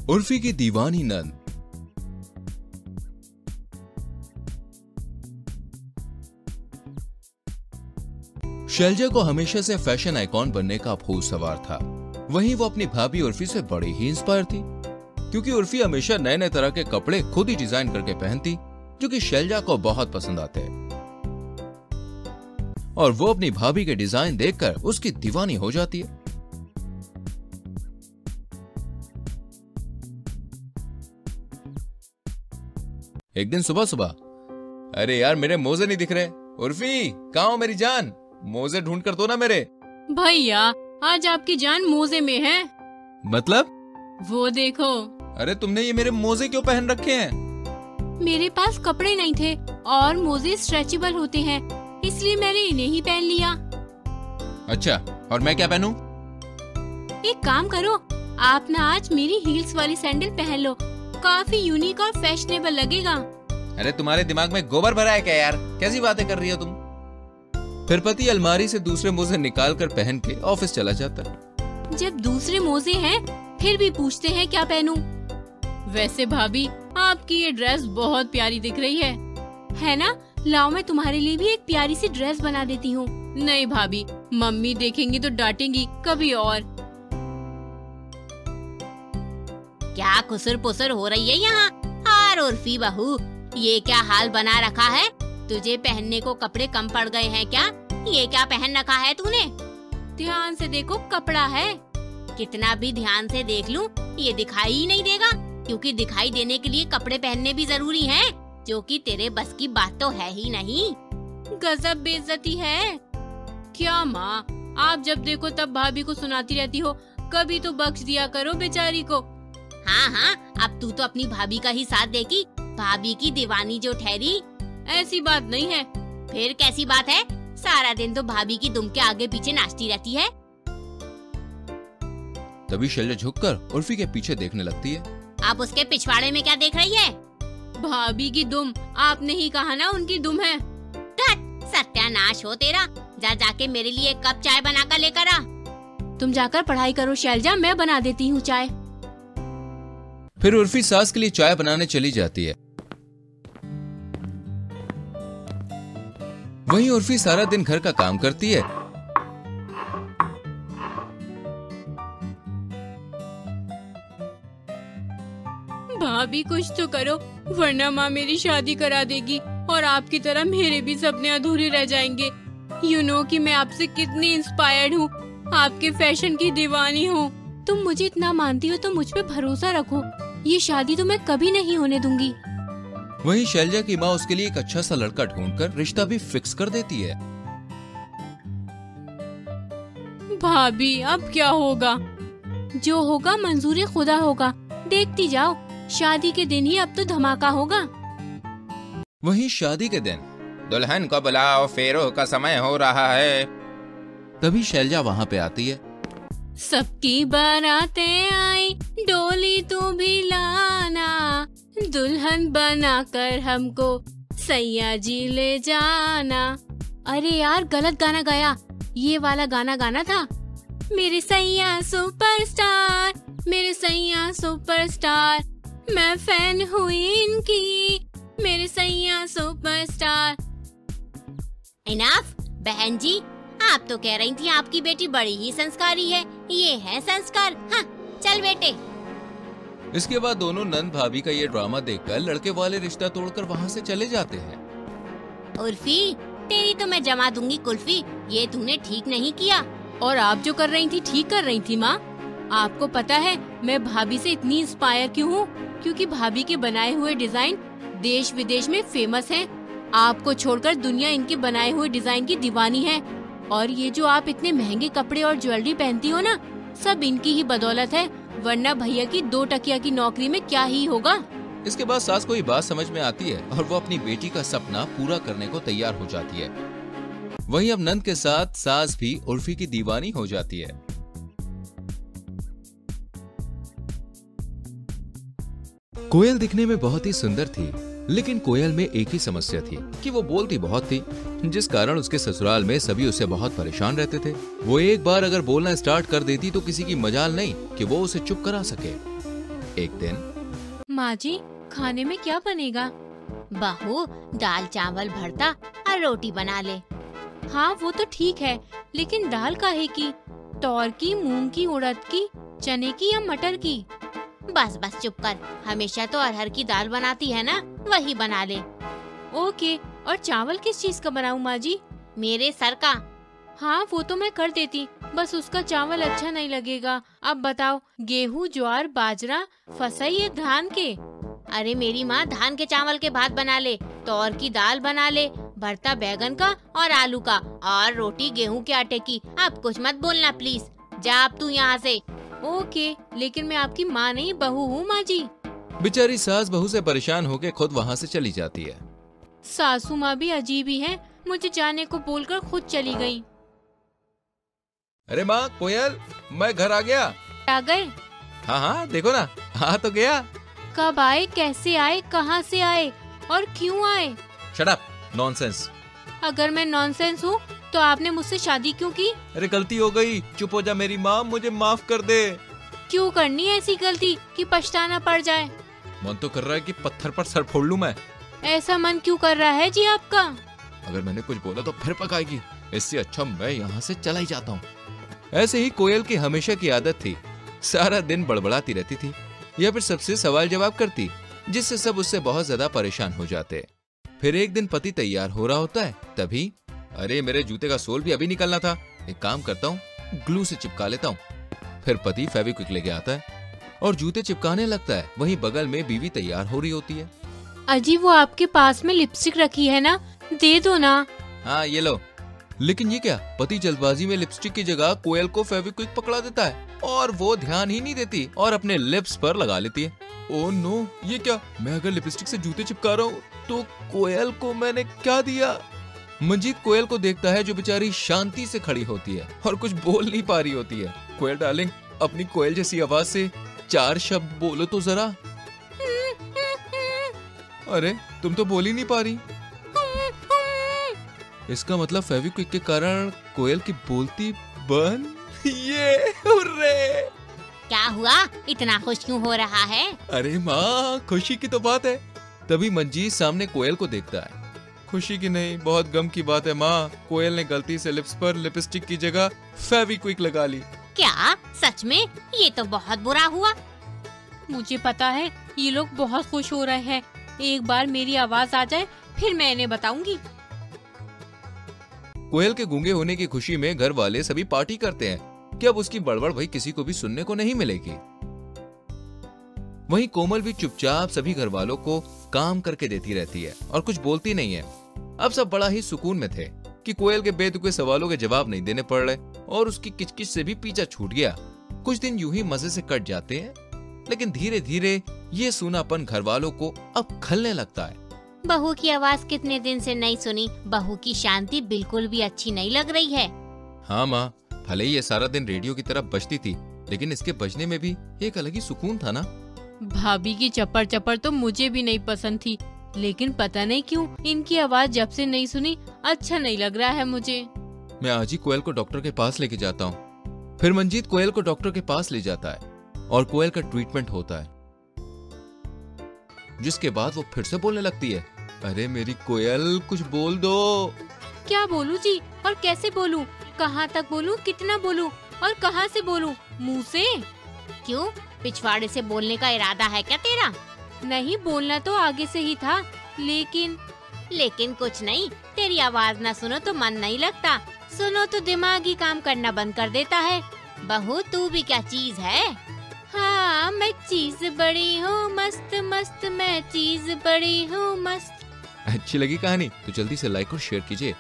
उर्फी की दीवानी नंद। शैलजा को हमेशा से फैशन आइकॉन बनने का भूत सवार था। वहीं वो अपनी भाभी उर्फी से बड़ी ही इंस्पायर थी, क्योंकि उर्फी हमेशा नए नए तरह के कपड़े खुद ही डिजाइन करके पहनती, जो कि शैलजा को बहुत पसंद आते। और वो अपनी भाभी के डिजाइन देखकर उसकी दीवानी हो जाती है। एक दिन सुबह सुबह, अरे यार मेरे मोजे नहीं दिख रहे। उर्फी कहाँ हो मेरी जान, मोजे ढूंढ कर दो ना मेरे। भैया आज आपकी जान मोजे में है। मतलब? वो देखो। अरे तुमने ये मेरे मोजे क्यों पहन रखे हैं? मेरे पास कपड़े नहीं थे और मोजे स्ट्रेचेबल होते हैं, इसलिए मैंने इन्हें ही पहन लिया। अच्छा, और मैं क्या पहनूं? एक काम करो, आप ना आज मेरी हील्स वाली सैंडल पहन लो, काफी यूनिक और फैशनेबल लगेगा। अरे तुम्हारे दिमाग में गोबर भरा है क्या यार, कैसी बातें कर रही हो तुम? फिर पति अलमारी से दूसरे मोजे निकाल कर पहन के ऑफिस चला जाता। जब दूसरे मोजे हैं, फिर भी पूछते हैं क्या पहनूं। वैसे भाभी आपकी ये ड्रेस बहुत प्यारी दिख रही है ना? लाओ मैं तुम्हारे लिए भी एक प्यारी सी ड्रेस बना देती हूँ। नहीं भाभी, मम्मी देखेंगी तो डांटेंगी कभी और। क्या खुसर पुसर हो रही है यहाँ? और उर्फी बहू, ये क्या हाल बना रखा है? तुझे पहनने को कपड़े कम पड़ गए हैं क्या? ये क्या पहन रखा है तूने? ध्यान से देखो, कपड़ा है। कितना भी ध्यान से देख लूं, ये दिखाई ही नहीं देगा, क्योंकि दिखाई देने के लिए कपड़े पहनने भी जरूरी हैं, जो कि तेरे बस की बात तो है ही नहीं। गजब बेइज्जती है। क्या माँ, आप जब देखो तब भाभी को सुनाती रहती हो, कभी तो बख्श दिया करो बेचारी को। हाँ, अब तू तो अपनी भाभी का ही साथ देगी, भाभी की दीवानी जो ठहरी। ऐसी बात नहीं है। फिर कैसी बात है? सारा दिन तो भाभी की दुम के आगे पीछे नाचती रहती है। तभी शैलजा झुककर उर्फी के पीछे देखने लगती है। आप उसके पिछवाड़े में क्या देख रही है? भाभी की दुम, आपने ही कहा ना उनकी दुम है। सत्यानाश हो तेरा, जा जाके मेरे लिए एक कप चाय बना कर लेकर आ। तुम जाकर पढ़ाई करो शैलजा, मैं बना देती हूँ चाय। फिर उर्फी सास के लिए चाय बनाने चली जाती है। वहीं उर्फी सारा दिन घर का काम करती है। भाभी कुछ तो करो, वरना माँ मेरी शादी करा देगी और आपकी तरह मेरे भी सपने अधूरे रह जाएंगे। यू नो कि मैं आपसे कितनी इंस्पायर्ड हूँ, आपके फैशन की दीवानी हूँ। तुम मुझे इतना मानती हो तो मुझ पे भरोसा रखो, ये शादी तो मैं कभी नहीं होने दूंगी। वहीं शैलजा की माँ उसके लिए एक अच्छा सा लड़का ढूंढकर रिश्ता भी फिक्स कर देती है। भाभी अब क्या होगा? जो होगा मंजूरी खुदा होगा, देखती जाओ। शादी के दिन ही अब तो धमाका होगा। वहीं शादी के दिन, दुल्हन को बुलाओ, फेरों का समय हो रहा है। तभी शैलजा वहाँ पे आती है। सबकी बारातें आई, डोली तू भी लाना, दुल्हन बनाकर हमको सैया जी ले जाना। अरे यार गलत गाना गाया, ये वाला गाना गाना था। मेरे सैया सुपरस्टार, मेरे सैया सुपरस्टार, मैं फैन हुई इनकी, मेरे सैया सुपरस्टार। इनफ बहन जी, आप तो कह रही थी आपकी बेटी बड़ी ही संस्कारी है, ये है संस्कार। हाँ, चल बेटे। इसके बाद दोनों नंद भाभी का ये ड्रामा देखकर लड़के वाले रिश्ता तोड़कर वहाँ से चले जाते हैं। उर्फी, तेरी तो मैं जमा दूंगी कुल्फी, ये तूने ठीक नहीं किया। और आप जो कर रही थी ठीक कर रही थी माँ। आपको पता है मैं भाभी से इतनी इंस्पायर क्यों हूँ? क्योंकि भाभी के बनाए हुए डिजाइन देश विदेश में फेमस हैं। आपको छोड़कर दुनिया इनके बनाए हुए डिजाइन की दीवानी है। और ये जो आप इतने महंगे कपड़े और ज्वेलरी पहनती हो ना, सब इनकी ही बदौलत है, वरना भैया की 2 टकिया की नौकरी में क्या ही होगा। इसके बाद सास को ये बात समझ में आती है और वो अपनी बेटी का सपना पूरा करने को तैयार हो जाती है। वहीं अब नंद के साथ सास भी उर्फी की दीवानी हो जाती है। कोयल दिखने में बहुत ही सुंदर थी, लेकिन कोयल में एक ही समस्या थी कि वो बोलती बहुत थी, जिस कारण उसके ससुराल में सभी उससे बहुत परेशान रहते थे। वो एक बार अगर बोलना स्टार्ट कर देती तो किसी की मजाल नहीं कि वो उसे चुप करा सके। एक दिन माँ जी, खाने में क्या बनेगा? बहू, दाल चावल भरता और रोटी बना ले। हाँ वो तो ठीक है, लेकिन दाल काहे की? तौर की, मूंग की, उड़द की, चने की या मटर की? बस बस चुप कर, हमेशा तो अरहर की दाल बनाती है ना, वही बना ले। ओके, और चावल किस चीज का बनाऊं माँ जी? मेरे सर का। हाँ वो तो मैं कर देती, बस उसका चावल अच्छा नहीं लगेगा। अब बताओ, गेहूं, ज्वार, बाजरा, फसई या धान के? अरे मेरी माँ, धान के चावल के भात बना ले, तौर की दाल बना ले, भरता बैगन का और आलू का, और रोटी गेहूं के आटे की। अब कुछ मत बोलना प्लीज, जा अब तू यहाँ से। ओके, लेकिन मैं आपकी माँ नहीं बहू हूँ माँ जी। बेचारी सास बहू से परेशान होकर खुद वहाँ से चली जाती है। सासू माँ भी अजीब ही है, मुझे जाने को बोलकर खुद चली गई। अरे माँ कोयल, मैं घर आ गया। आ गए? हाँ हाँ देखो ना, आ तो गया। कब आए, कैसे आए, कहाँ से आए और क्यों आए? Shut up, nonsense. अगर मैं नॉनसेंस हूँ तो आपने मुझसे शादी क्यों की? अरे गलती हो गई, चुप हो जा मेरी माँ, मुझे माफ कर दे। क्यों करनी है ऐसी गलती कि पछताना पड़ जाए? मन तो कर रहा है कि पत्थर पर सर फोड़ लूं मैं। ऐसा मन क्यों कर रहा है जी आपका? अगर मैंने कुछ बोला तो फिर पकाएगी, इससे अच्छा मैं यहाँ से चला ही जाता हूँ। ऐसे ही कोयल की हमेशा की आदत थी, सारा दिन बड़बड़ाती रहती थी या फिर सबसे सवाल जवाब करती, जिससे सब उससे बहुत ज्यादा परेशान हो जाते। फिर एक दिन पति तैयार हो रहा होता है, तभी अरे मेरे जूते का सोल भी अभी निकलना था, एक काम करता हूँ, ग्लू से चिपका लेता हूँ। फिर पति फेविक्विक लेके आता है और जूते चिपकाने लगता है। वहीं बगल में बीवी तैयार हो रही होती है। अजी वो आपके पास में लिपस्टिक रखी है ना, दे दो ना। हाँ ये लो। लेकिन ये क्या, पति जल्दबाजी में लिपस्टिक की जगह कोयल को फेविक्विक पकड़ा देता है और वो ध्यान ही नहीं देती और अपने लिप्स पर लगा लेती है। ओह नो, ये क्या, मैं अगर लिपस्टिक से जूते चिपका रहा हूँ तो कोयल को मैंने क्या दिया? मंजीत कोयल को देखता है जो बेचारी शांति से खड़ी होती है और कुछ बोल नहीं पा रही होती है। कोयल डार्लिंग, अपनी कोयल जैसी आवाज से 4 शब्द बोलो तो जरा। अरे तुम तो बोल ही नहीं पा रही। इसका मतलब फेविक्विक के कारण कोयल की बोलती बंद। ये हुर्रे! क्या हुआ, इतना खुश क्यों हो रहा है? अरे माँ, खुशी की तो बात है। तभी मंजीत सामने कोयल को देखता है। खुशी की नहीं, बहुत गम की बात है माँ, कोयल ने गलती से लिप्स पर लिपस्टिक की जगह फेविक्विक लगा ली। क्या सच में? ये तो बहुत बुरा हुआ। मुझे पता है ये लोग बहुत खुश हो रहे हैं, एक बार मेरी आवाज आ जाए फिर मैं इन्हें बताऊंगी। कोयल के गूंगे होने की खुशी में घर वाले सभी पार्टी करते हैं कि अब उसकी बड़बड़ भाई किसी को भी सुनने को नहीं मिलेगी। वहीं कोमल भी चुपचाप सभी घर वालों को काम करके देती रहती है और कुछ बोलती नहीं है। अब सब बड़ा ही सुकून में थे कि कोयल के बेतुके सवालों के जवाब नहीं देने पड़ रहे और उसकी किचकिच से भी पीछा छूट गया। कुछ दिन यूं ही मजे से कट जाते हैं, लेकिन धीरे धीरे ये सूनापन घर वालों को अब खलने लगता है। बहू की आवाज कितने दिन से नहीं सुनी, बहू की शांति बिल्कुल भी अच्छी नहीं लग रही है। हाँ माँ, भले ही ये सारा दिन रेडियो की तरफ बजती थी, लेकिन इसके बजने में भी एक अलग ही सुकून था ना। भाभी की चप्पड़ चप्पड़ तो मुझे भी नहीं पसंद थी, लेकिन पता नहीं क्यों इनकी आवाज जब से नहीं सुनी अच्छा नहीं लग रहा है मुझे। मैं आज ही कोयल को डॉक्टर के पास लेके जाता हूँ। फिर मंजीत कोयल को डॉक्टर के पास ले जाता है और कोयल का ट्रीटमेंट होता है, जिसके बाद वो फिर से बोलने लगती है। अरे मेरी कोयल, कुछ बोल दो। क्या बोलूं जी, और कैसे बोलूं? कहाँ तक बोलूं, कितना बोलूं और कहाँ से बोलूं? मुंह से? क्यों, पिछवाड़े से बोलने का इरादा है क्या तेरा? नहीं, बोलना तो आगे से ही था, लेकिन कुछ नहीं, तेरी आवाज ना सुनो तो मन नहीं लगता, सुनो तो दिमाग ही काम करना बंद कर देता है। बहू तू भी क्या चीज है? हाँ मैं चीज बड़ी हूँ मस्त मस्त, मैं चीज बड़ी हूँ मस्त। अच्छी लगी कहानी तो जल्दी से लाइक और शेयर कीजिए